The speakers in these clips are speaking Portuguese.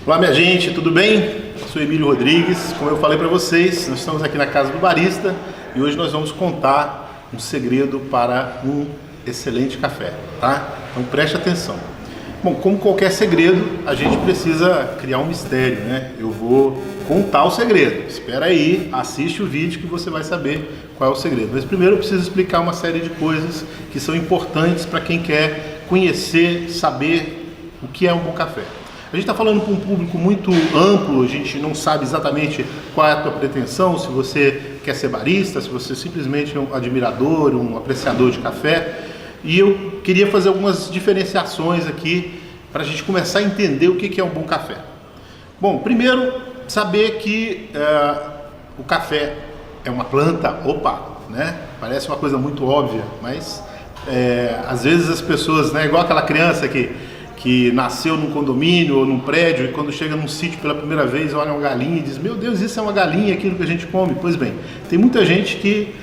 Olá minha gente, tudo bem? Eu sou Emílio Rodrigues, como eu falei para vocês, nós estamos aqui na Casa do Barista e hoje nós vamos contar um segredo para um excelente café, tá? Então preste atenção. Bom, como qualquer segredo, a gente precisa criar um mistério, né? Eu vou contar o segredo, espera aí, assiste o vídeo que você vai saber qual é o segredo. Mas primeiro eu preciso explicar uma série de coisas que são importantes para quem quer conhecer, saber o que é um bom café. A gente está falando para um público muito amplo, a gente não sabe exatamente qual é a tua pretensão, se você quer ser barista, se você simplesmente é um admirador, um apreciador de café. E eu queria fazer algumas diferenciações aqui para a gente começar a entender o que é um bom café. Bom, primeiro, saber que o café é uma planta, né? Parece uma coisa muito óbvia, mas às vezes as pessoas, né, igual aquela criança que nasceu num condomínio ou num prédio e quando chega num sítio pela primeira vez olha uma galinha e diz: meu Deus, isso é uma galinha, aquilo que a gente come. Pois bem, tem muita gente que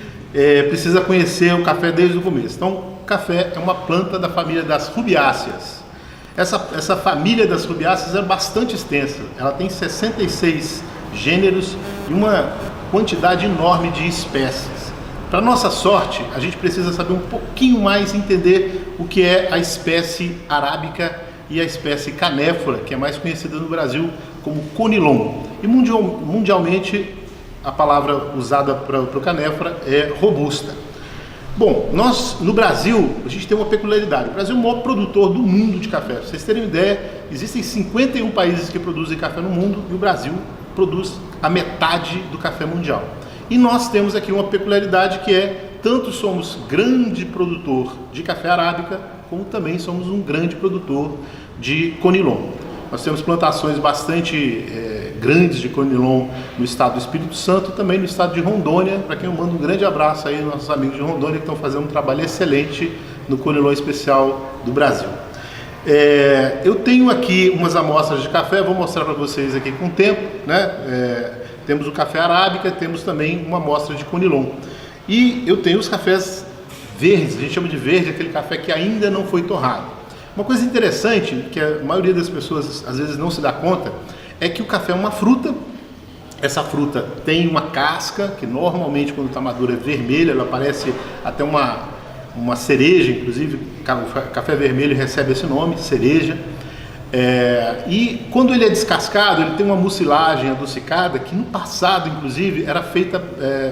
precisa conhecer o café desde o começo. Então, o café é uma planta da família das rubiáceas. Essa família das rubiáceas é bastante extensa, ela tem 66 gêneros e uma quantidade enorme de espécies. Para nossa sorte, a gente precisa saber um pouquinho mais, entender o que é a espécie arábica e a espécie canéfora, que é mais conhecida no Brasil como conilon. E mundialmente a palavra usada para o canéfora é robusta. Bom, nós no Brasil, a gente tem uma peculiaridade. O Brasil é o maior produtor do mundo de café. Para vocês terem uma ideia, existem 51 países que produzem café no mundo e o Brasil produz a metade do café mundial. E nós temos aqui uma peculiaridade que tanto somos grande produtor de café arábica, como também somos um grande produtor de conilon. Nós temos plantações bastante grandes de conilon no estado do Espírito Santo, também no estado de Rondônia, para quem eu mando um grande abraço aí, nossos amigos de Rondônia que estão fazendo um trabalho excelente no conilon especial do Brasil. Eu tenho aqui umas amostras de café, vou mostrar para vocês aqui com o tempo, né? Temos o café arábica, temos também uma amostra de conilon. E eu tenho os cafés verdes, a gente chama de verde aquele café que ainda não foi torrado. Uma coisa interessante, que a maioria das pessoas às vezes não se dá conta, é que o café é uma fruta. Essa fruta tem uma casca, que normalmente quando está madura é vermelha, ela parece até uma cereja, inclusive o café vermelho recebe esse nome, cereja. E quando ele é descascado, ele tem uma mucilagem adocicada, que no passado, inclusive, era feita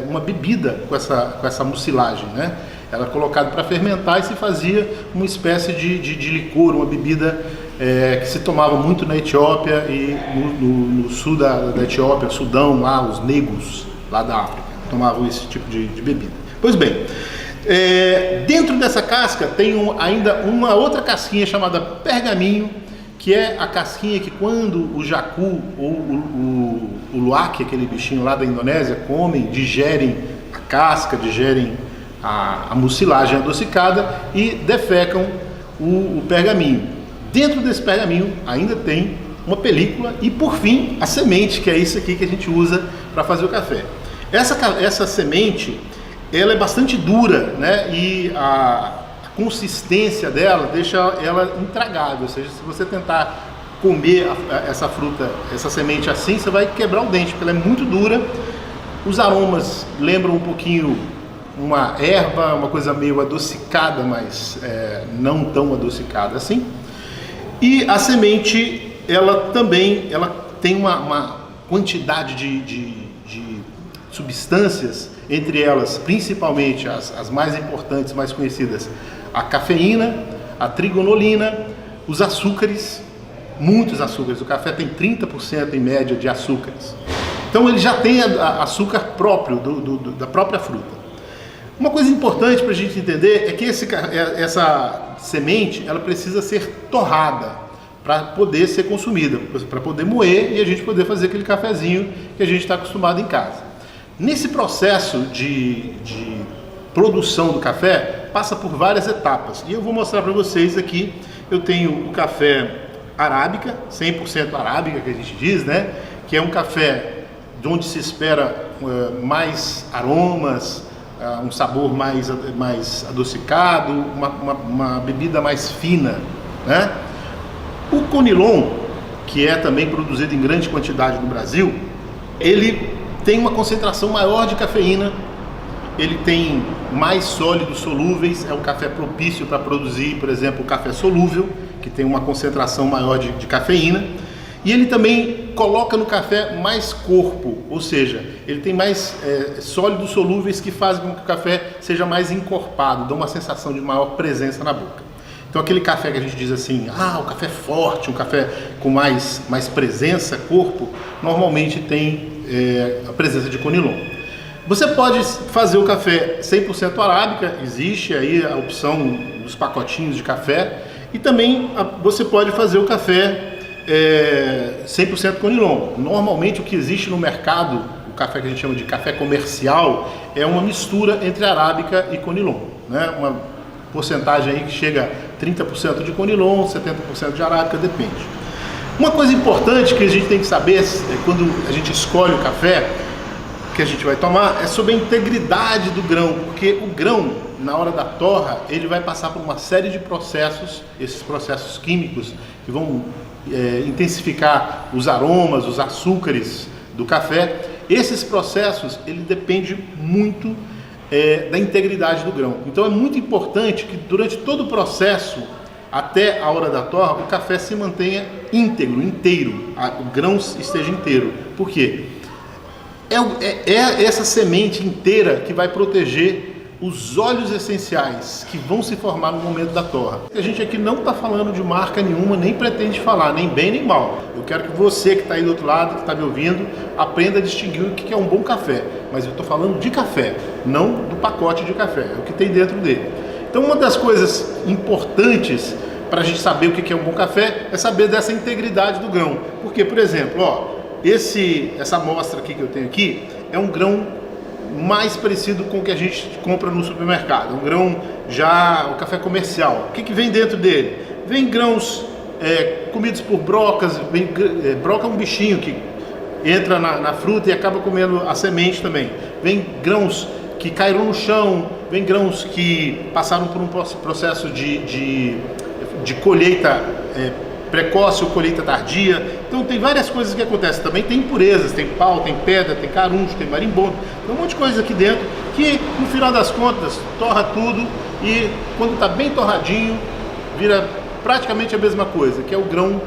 uma bebida com essa mucilagem, né? Era colocado para fermentar e se fazia uma espécie de licor, uma bebida que se tomava muito na Etiópia e no sul da Etiópia, Sudão, lá os negros lá da África tomavam esse tipo de bebida. Pois bem, dentro dessa casca tem ainda uma outra casquinha chamada pergaminho, que é a casquinha que quando o jacu ou o luwak, aquele bichinho lá da Indonésia, comem, digerem a casca, digerem a mucilagem adocicada e defecam o pergaminho. Dentro desse pergaminho ainda tem uma película e, por fim, a semente, que é isso aqui que a gente usa para fazer o café. Essa semente, ela é bastante dura, né? E a consistência dela deixa ela intragável, ou seja, se você tentar comer essa fruta, essa semente assim, você vai quebrar o dente, porque ela é muito dura. Os aromas lembram um pouquinho uma erva, uma coisa meio adocicada, mas não tão adocicada assim. E a semente, ela tem uma quantidade de substâncias, entre elas, principalmente as mais importantes, mais conhecidas, a cafeína, a trigonolina, os açúcares, muitos açúcares. O café tem 30% em média de açúcares. Então ele já tem açúcar próprio da própria fruta. Uma coisa importante para a gente entender é que essa semente ela precisa ser torrada para poder ser consumida, para poder moer e a gente poder fazer aquele cafezinho que a gente está acostumado em casa. Nesse processo de produção do café, passa por várias etapas. E eu vou mostrar para vocês aqui, eu tenho o café arábica, 100% arábica que a gente diz, né? Que é um café de onde se espera mais aromas, um sabor mais adocicado, uma bebida mais fina, né? O conilon, que é também produzido em grande quantidade no Brasil, ele tem uma concentração maior de cafeína, ele tem mais sólidos solúveis, é um café propício para produzir, por exemplo, o café solúvel, que tem uma concentração maior de cafeína, e ele também coloca no café mais corpo, ou seja, ele tem mais sólidos solúveis que fazem com que o café seja mais encorpado, dá uma sensação de maior presença na boca. Então aquele café que a gente diz assim, o café forte, um café com mais presença, corpo, normalmente tem a presença de conilon. Você pode fazer o café 100% arábica, existe aí a opção dos pacotinhos de café, e também você pode fazer o café 100% conilon. Normalmente o que existe no mercado, o café que a gente chama de café comercial, é uma mistura entre arábica e conilon, né? Uma porcentagem aí que chega a 30% de conilon, 70% de arábica, depende. Uma coisa importante que a gente tem que saber quando a gente escolhe o café que a gente vai tomar é sobre a integridade do grão, porque o grão, na hora da torra, ele vai passar por uma série de processos, esses processos químicos que vão intensificar os aromas, os açúcares do café. Esses processos, ele depende muito da integridade do grão. Então é muito importante que durante todo o processo, até a hora da torra, o café se mantenha íntegro, inteiro, o grão esteja inteiro. Por quê? É essa semente inteira que vai proteger os óleos essenciais que vão se formar no momento da torra. A gente aqui não está falando de marca nenhuma, nem pretende falar, nem bem nem mal. Eu quero que você que está aí do outro lado, que está me ouvindo, aprenda a distinguir o que é um bom café. Mas eu estou falando de café, não do pacote de café, é o que tem dentro dele. Então uma das coisas importantes para a gente saber o que é um bom café é saber dessa integridade do grão. Porque, por exemplo, essa amostra aqui que eu tenho aqui é um grão mais parecido com o que a gente compra no supermercado, um grão o café comercial. O que vem dentro dele? Vem grãos comidos por brocas, broca é um bichinho que entra na fruta e acaba comendo a semente também. Vem grãos que caíram no chão, vem grãos que passaram por um processo de colheita precoce ou colheita tardia. Então tem várias coisas que acontecem. Também tem impurezas, tem pau, tem pedra, tem caruncho, tem marimbondo, tem um monte de coisa aqui dentro que no final das contas torra tudo e quando está bem torradinho vira praticamente a mesma coisa, que é o grão,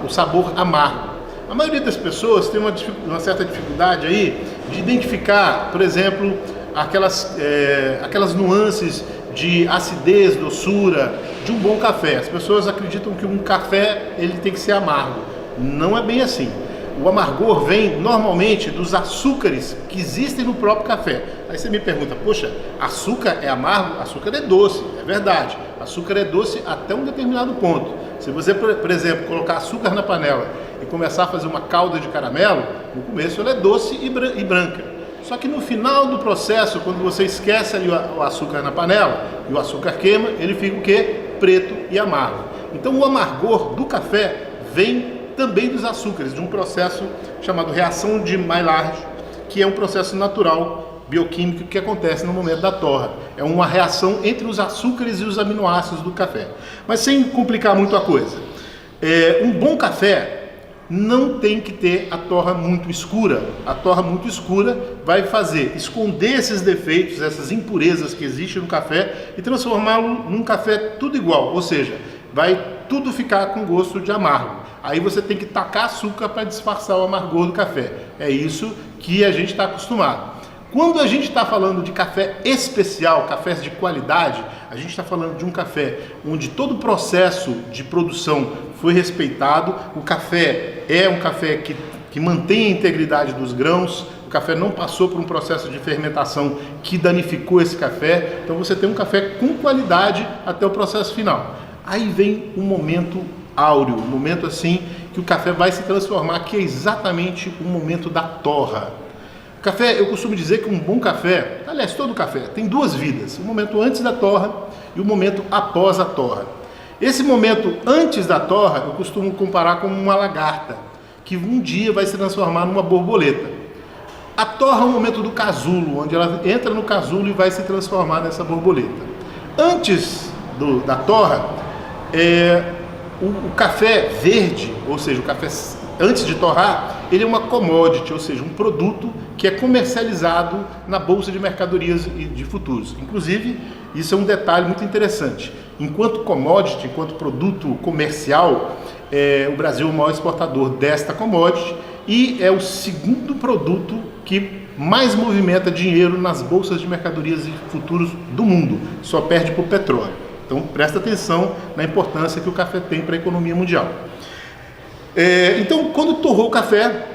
o sabor amargo. A maioria das pessoas tem uma certa dificuldade aí de identificar, por exemplo, aquelas nuances de acidez, doçura de um bom café. As pessoas acreditam que um café ele tem que ser amargo. Não é bem assim. O amargor vem normalmente dos açúcares que existem no próprio café. Aí você me pergunta, poxa, açúcar é amargo? Açúcar é doce, é verdade. Açúcar é doce até um determinado ponto. Se você, por exemplo, colocar açúcar na panela e começar a fazer uma calda de caramelo, no começo ela é doce e branca. Só que no final do processo, quando você esquece ali o açúcar na panela e o açúcar queima, ele fica o quê? Preto e amargo. Então o amargor do café vem também dos açúcares, de um processo chamado reação de Maillard, que é um processo natural, bioquímico, que acontece no momento da torra. É uma reação entre os açúcares e os aminoácidos do café. Mas sem complicar muito a coisa. Um bom café não tem que ter a torra muito escura. A torra muito escura vai esconder esses defeitos, essas impurezas que existem no café e transformá-lo num café tudo igual, ou seja, vai tudo ficar com gosto de amargo. Aí você tem que tacar açúcar para disfarçar o amargor do café. É isso que a gente está acostumado. Quando a gente está falando de café especial, cafés de qualidade, a gente está falando de um café onde todo o processo de produção foi respeitado, o café é um café que mantém a integridade dos grãos, o café não passou por um processo de fermentação que danificou esse café, então você tem um café com qualidade até o processo final. Aí vem um momento áureo, um momento assim que o café vai se transformar, que é exatamente o momento da torra. Café, eu costumo dizer que um bom café, aliás, todo café, tem duas vidas. O momento antes da torra e o momento após a torra. Esse momento antes da torra, eu costumo comparar com uma lagarta, que um dia vai se transformar numa borboleta. A torra é o momento do casulo, onde ela entra no casulo e vai se transformar nessa borboleta. Antes da torra, O café verde, ou seja, o café antes de torrar, ele é uma commodity, ou seja, um produto que é comercializado na Bolsa de Mercadorias e de Futuros. Inclusive, isso é um detalhe muito interessante. Enquanto commodity, enquanto produto comercial, o Brasil é o maior exportador desta commodity e é o segundo produto que mais movimenta dinheiro nas bolsas de mercadorias e futuros do mundo, só perde para o petróleo. Então presta atenção na importância que o café tem para a economia mundial. Então, quando torrou o café,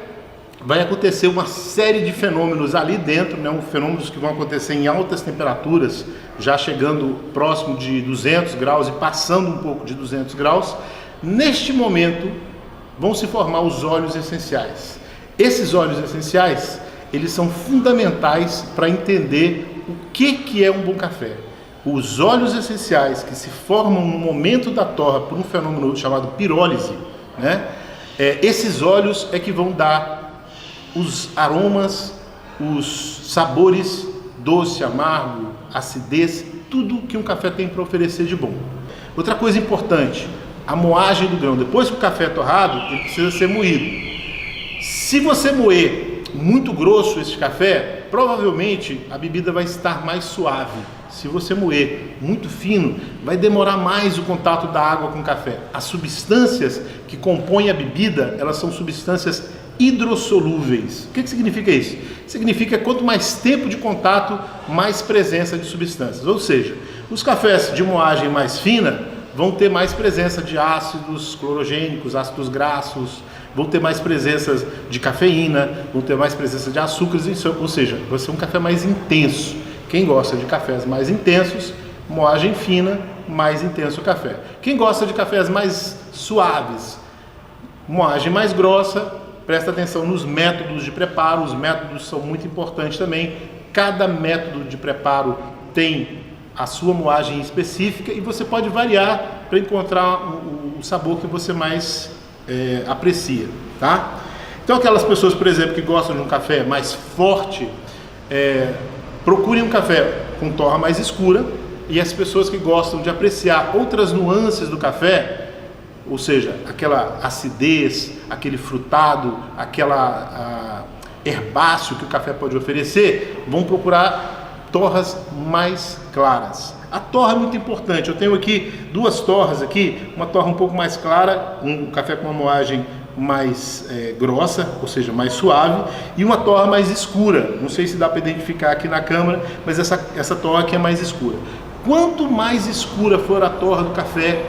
vai acontecer uma série de fenômenos ali dentro, né? Fenômenos que vão acontecer em altas temperaturas, já chegando próximo de 200 graus e passando um pouco de 200 graus. Neste momento, vão se formar os óleos essenciais. Esses óleos essenciais, eles são fundamentais para entender o que é um bom café. Os óleos essenciais que se formam no momento da torra por um fenômeno chamado pirólise, né? Esses óleos é que vão dar os aromas, os sabores, doce, amargo, acidez, tudo que um café tem para oferecer de bom. Outra coisa importante, a moagem do grão. Depois que o café é torrado, ele precisa ser moído. Se você moer muito grosso esse café, provavelmente a bebida vai estar mais suave. Se você moer muito fino, vai demorar mais o contato da água com o café. As substâncias que compõem a bebida, elas são substâncias hidrossolúveis. O que significa isso? Significa que quanto mais tempo de contato, mais presença de substâncias. Ou seja, os cafés de moagem mais fina vão ter mais presença de ácidos clorogênicos, ácidos graxos, vão ter mais presença de cafeína, vão ter mais presença de açúcares, ou seja, vai ser um café mais intenso. Quem gosta de cafés mais intensos, moagem fina, mais intenso o café. Quem gosta de cafés mais suaves, moagem mais grossa, presta atenção nos métodos de preparo, os métodos são muito importantes também. Cada método de preparo tem a sua moagem específica e você pode variar para encontrar o sabor que você mais aprecia, tá? Então aquelas pessoas, por exemplo, que gostam de um café mais forte, procurem um café com torra mais escura, e as pessoas que gostam de apreciar outras nuances do café, ou seja, aquela acidez, aquele frutado, aquela herbáceo que o café pode oferecer, vão procurar torras mais claras. A torra é muito importante. Eu tenho aqui duas torras aqui, uma torra um pouco mais clara, um café com uma moagem mais grossa, ou seja, mais suave, e uma torra mais escura. Não sei se dá para identificar aqui na câmera, mas essa torra aqui é mais escura. Quanto mais escura for a torra do café,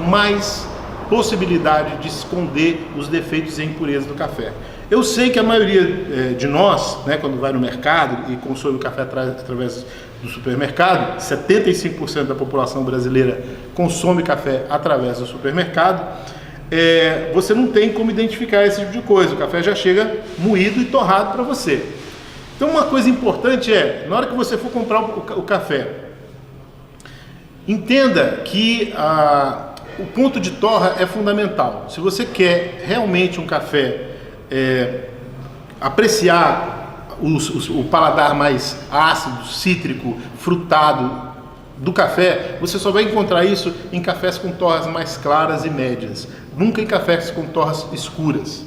mais possibilidade de esconder os defeitos e impurezas do café. Eu sei que a maioria de nós, né, quando vai no mercado e consome o café através do supermercado, 75% da população brasileira consome café através do supermercado, você não tem como identificar esse tipo de coisa. O café já chega moído e torrado para você. Então uma coisa importante na hora que você for comprar o café, entenda que o ponto de torra é fundamental. Se você quer realmente um café apreciar o paladar mais ácido, cítrico, frutado do café, você só vai encontrar isso em cafés com torras mais claras e médias, nunca em cafés com torras escuras.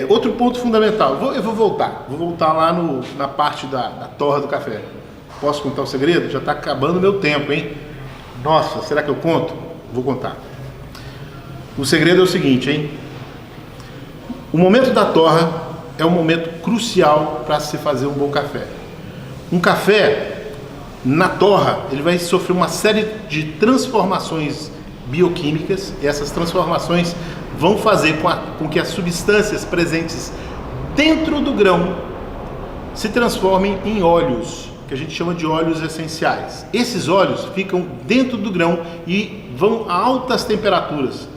Outro ponto fundamental, eu vou voltar lá na parte da torra do café. Posso contar o segredo? Já está acabando o meu tempo, hein? Nossa, será que eu conto? Vou contar. O segredo é o seguinte, hein? O momento da torra é um momento crucial para se fazer um bom café. Um café, na torra, ele vai sofrer uma série de transformações bioquímicas, e essas transformações vão fazer com que as substâncias presentes dentro do grão se transformem em óleos, que a gente chama de óleos essenciais. Esses óleos ficam dentro do grão e vão a altas temperaturas,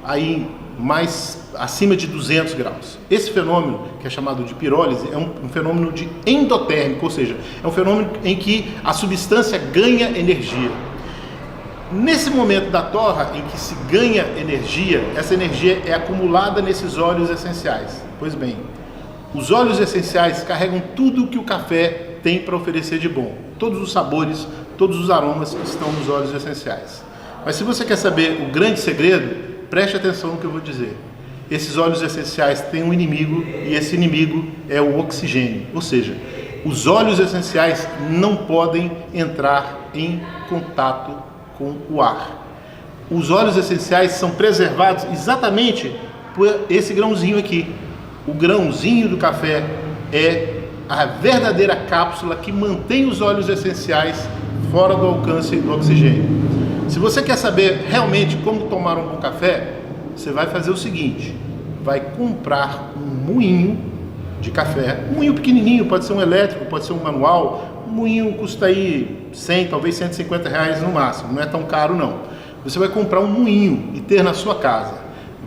aí mais acima de 200 graus. Esse fenômeno, que é chamado de pirólise, é um fenômeno de endotérmico, ou seja, é um fenômeno em que a substância ganha energia. Nesse momento da torra, em que se ganha energia, essa energia é acumulada nesses óleos essenciais. Pois bem, os óleos essenciais carregam tudo que o café tem para oferecer de bom. Todos os sabores, todos os aromas estão nos óleos essenciais. Mas se você quer saber o grande segredo, preste atenção no que eu vou dizer. Esses óleos essenciais têm um inimigo e esse inimigo é o oxigênio. Ou seja, os óleos essenciais não podem entrar em contato com o ar. Os óleos essenciais são preservados exatamente por esse grãozinho aqui. O grãozinho do café é a verdadeira cápsula que mantém os óleos essenciais fora do alcance do oxigênio. Se você quer saber realmente como tomar um bom café, você vai fazer o seguinte: vai comprar um moinho de café, um moinho pequenininho, pode ser um elétrico, pode ser um manual. Um moinho custa aí 100, talvez 150 reais no máximo, não é tão caro não. Você vai comprar um moinho e ter na sua casa.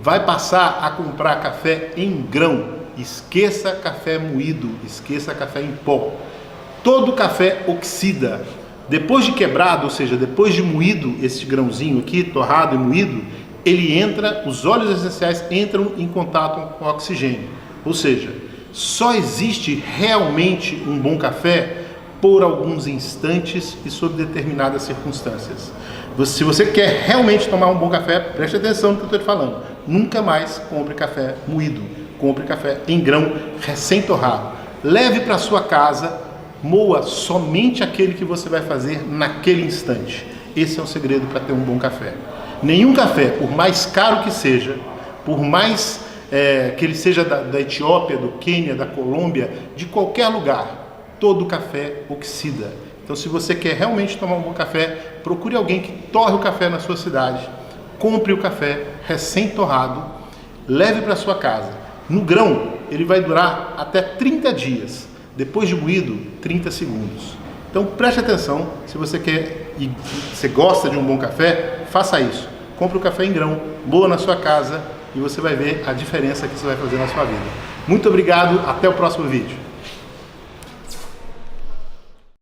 Vai passar a comprar café em grão. Esqueça café moído, esqueça café em pó. Todo café oxida. Depois de quebrado, ou seja, depois de moído esse grãozinho aqui, torrado e moído, ele entra, os óleos essenciais entram em contato com o oxigênio. Ou seja, só existe realmente um bom café por alguns instantes e sob determinadas circunstâncias. Se você quer realmente tomar um bom café, preste atenção no que eu estou te falando. Nunca mais compre café moído. Compre café em grão, recém-torrado. Leve para sua casa, moa somente aquele que você vai fazer naquele instante. Esse é o segredo para ter um bom café. Nenhum café, por mais caro que seja, por mais que ele seja da Etiópia, do Quênia, da Colômbia, de qualquer lugar, todo café oxida. Então, se você quer realmente tomar um bom café, procure alguém que torre o café na sua cidade, compre o café recém-torrado, leve para sua casa. No grão, ele vai durar até 30 dias. Depois de moído, 30 segundos. Então, preste atenção. Se você quer e você gosta de um bom café, faça isso. Compre o café em grão, moa na sua casa e você vai ver a diferença que isso vai fazer na sua vida. Muito obrigado. Até o próximo vídeo.